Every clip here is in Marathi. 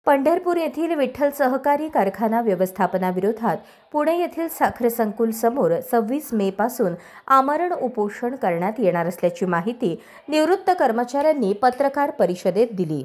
पंढरपूर येथील विठ्ठल सहकारी कारखाना व्यवस्थापनाविरोधात पुणे येथील साखर संकुल समोर 26 मे पासून आमरण उपोषण करण्यात येणार असल्याची माहिती निवृत्त कर्मचाऱ्यांनी पत्रकार परिषदेत दिली।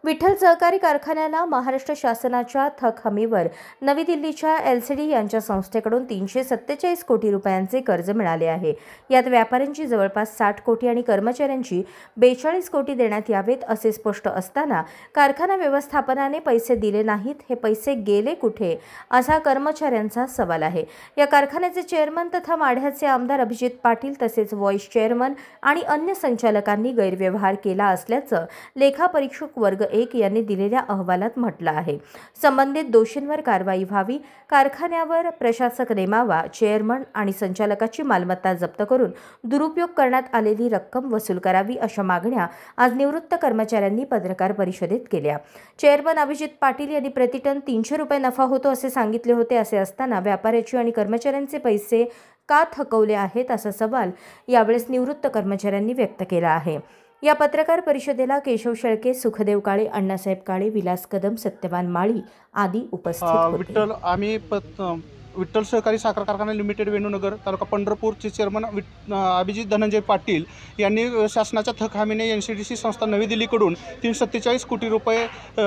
विठ्ठल सहकारी कारखान्याला महाराष्ट्र शासनाच्या थक हमीवर नवी दिल्लीच्या LCD यांच्या संस्थेकडून 347 कोटी रुपयांचे कर्ज मिळाले आहे। यात व्यापाऱ्यांची जवळपास 60 कोटी आणि कर्मचाऱ्यांची 42 कोटी देण्यात यावेत असे स्पष्ट असताना कारखाना व्यवस्थापनाने पैसे दिले नाहीत, हे पैसे गेले कुठे असा कर्मचाऱ्यांचा सवाल आहे। या कारखान्याचे चेअरमन तथा माढ्याचे आमदार अभिजित पाटील तसेच व्हाईस चेअरमन आणि अन्य संचालकांनी गैरव्यवहार केला असल्याचं लेखापरीक्षक वर्ग 1 यांनी दिलेल्या अहवालात म्हटलं आहे। संबंधित दोषींवर कारवाई व्हावी, कारखान्यावर प्रशासक नेमावा, चेअरमन आणि संचालकाची मालमत्ता जप्त करून दुरुपयोग करण्यात आलेली रक्कम वसूल करावी अशा मागण्या आज निवृत्त कर्मचाऱ्यांनी पत्रकार परिषदेत केल्या। चेअरमन अभिजित पाटील यांनी प्रतिटन 300 रुपये नफा होतो असे सांगितले होते। असे असताना व्यापाऱ्याची आणि कर्मचाऱ्यांचे पैसे का थकवले आहेत असा सवाल यावेळेस निवृत्त कर्मचाऱ्यांनी व्यक्त केला आहे। या पत्रकार परिषदेला केशव शेळके, सुखदेव काळे, अण्णासाहेब काळे, विलास कदम, सत्यवान माळी आदी उपस्थित होते। विठ्ठल सहकारी साखर कारखाना लिमिटेड वेणूनगर तालुका पंढरपूरचे चेअरमन अभिजित धनंजय पाटील यांनी शासनाच्या थक हमीने NCDC संस्था नवी दिल्लीकडून 347 कोटी रुपये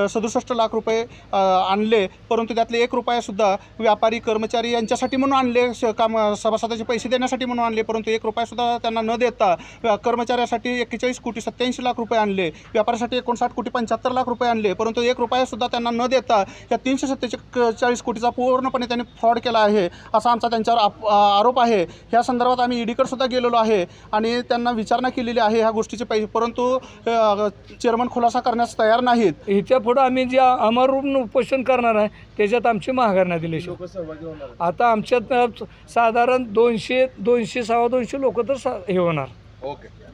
67 लाख रुपये आणले, परंतु त्यातले 1 रुपयासुद्धा व्यापारी कर्मचारी यांच्यासाठी म्हणून आणले, सभासदाचे पैसे देण्यासाठी म्हणून आणले, परंतु 1 रुपयासुद्धा त्यांना न देता कर्मचाऱ्यासाठी 41 कोटी 87 लाख रुपये आणले, व्यापाऱ्यासाठी 59 कोटी 75 लाख रुपये आणले, परंतु 1 रुपयासुद्धा त्यांना न देता या 347 कोटीचा पूर्णपणे त्यांनी फ्रॉड केला आहे असा आमचा त्यांच्यावर आरोप आहे। ह्या संदर्भात आम्ही ईडीकडे सुद्धा गेलेलो आहे आणि त्यांना विचारणा केलेली आहे ह्या गोष्टीचे पैसे, परंतु चेअरमन खुलासा करण्यास तयार नाहीत। ह्याच्या पुढे आम्ही जे आमरण उपोषण करणार आहे त्याच्यात आमची माघार नाही दिली। आता आमच्यात साधारण 200 200 सव्वा 200 लोक तर हे होणार। ओके।